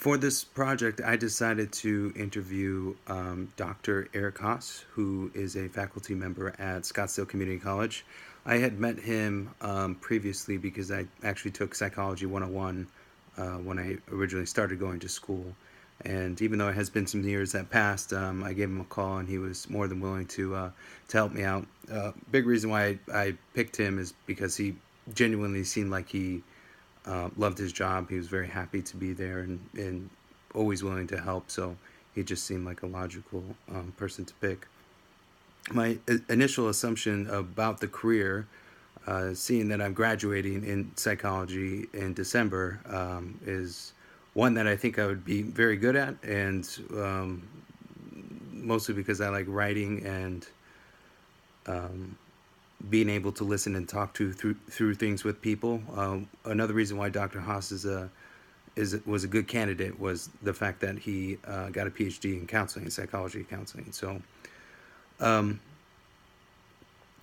For this project, I decided to interview Dr. Eric Haas, who is a faculty member at Scottsdale Community College. I had met him previously because I actually took Psychology 101 when I originally started going to school. And even though it has been some years that passed, I gave him a call and he was more than willing to help me out. Big reason why I picked him is because he genuinely seemed like he loved his job. He was very happy to be there and always willing to help. So he just seemed like a logical person to pick. My initial assumption about the career, seeing that I'm graduating in psychology in December, is one that I think I would be very good at, and mostly because I like writing and being able to listen and talk through things with people. Another reason why Dr. Haas was a good candidate was the fact that he got a PhD in counseling, psychology counseling. So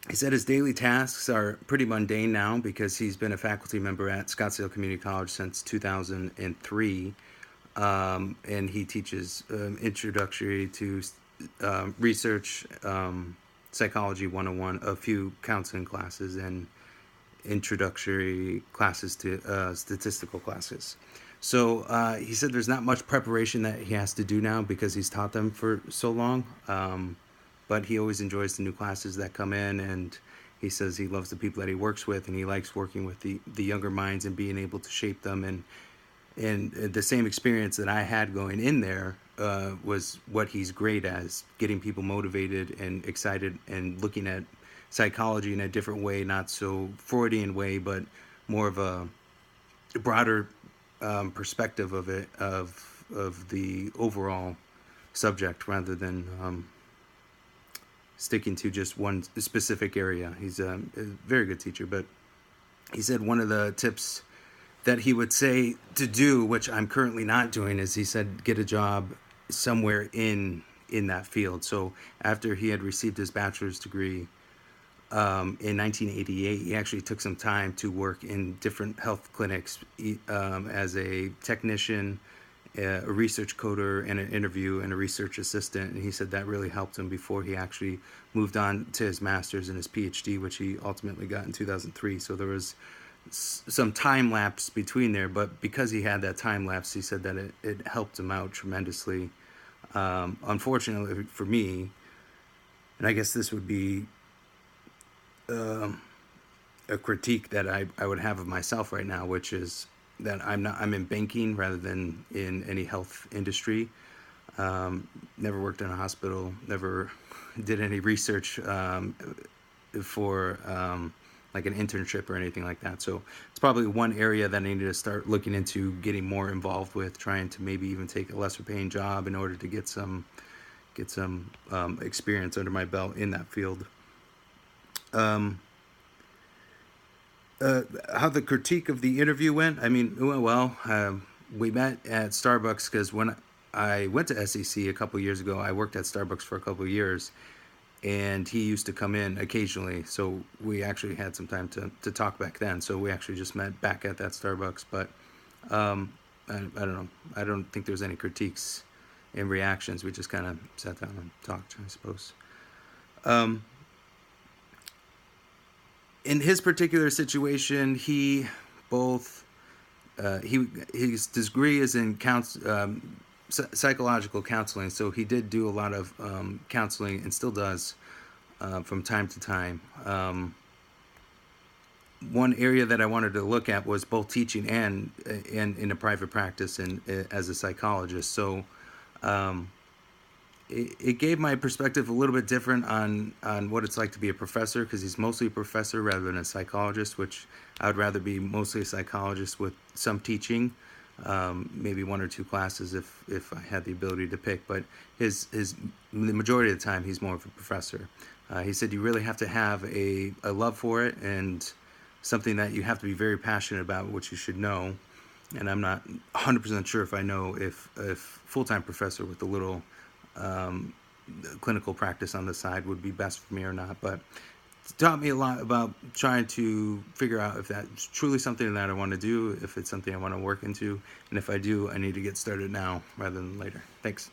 he said his daily tasks are pretty mundane now because he's been a faculty member at Scottsdale Community College since 2003, and he teaches introductory to research, psychology 101, a few counseling classes, and introductory classes to statistical classes. So he said there's not much preparation that he has to do now because he's taught them for so long. But he always enjoys the new classes that come in, and he says he loves the people that he works with, and he likes working with the younger minds and being able to shape them. And the same experience that I had going in there was what he's great as, getting people motivated and excited and looking at psychology in a different way, not so Freudian way, but more of a broader perspective of it, of the overall subject, rather than sticking to just one specific area. He's a very good teacher, but he said one of the tips that he would say to do, which I'm currently not doing, is he said get a job somewhere in that field. So after he had received his bachelor's degree in 1988, he actually took some time to work in different health clinics as a technician, a research coder, and an interview and a research assistant. And he said that really helped him before he actually moved on to his master's and his PhD, which he ultimately got in 2003. So there was some time lapse between there, but because he had that time lapse, he said that it helped him out tremendously. Unfortunately for me, and I guess this would be a critique that I would have of myself right now, which is that I'm in banking rather than in any health industry. Never worked in a hospital, never did any research for like an internship or anything like that. So it's probably one area that I need to start looking into getting more involved with, trying to maybe even take a lesser paying job in order to get some experience under my belt in that field. How the critique of the interview went, I mean, it went well. We met at Starbucks because when I went to SEC a couple years ago, I worked at Starbucks for a couple of years, and he used to come in occasionally. So we actually had some time to talk back then. So we actually just met back at that Starbucks. But I don't know. I don't think there was any critiques and reactions. We just kind of sat down and talked, I suppose. In his particular situation, he both his degree is in psychological counseling, so he did do a lot of counseling and still does from time to time. One area that I wanted to look at was both teaching and in a private practice and as a psychologist. So it gave my perspective a little bit different on what it's like to be a professor, because he's mostly a professor rather than a psychologist, which I would rather be mostly a psychologist with some teaching, maybe one or two classes if I had the ability to pick. But the majority of the time he's more of a professor. He said you really have to have a love for it and something that you have to be very passionate about, which you should know. And I'm not 100% sure if I know if full-time professor with a little clinical practice on the side would be best for me or not. But taught me a lot about trying to figure out if that's truly something that I want to do, if it's something I want to work into, and if I do, I need to get started now rather than later. Thanks.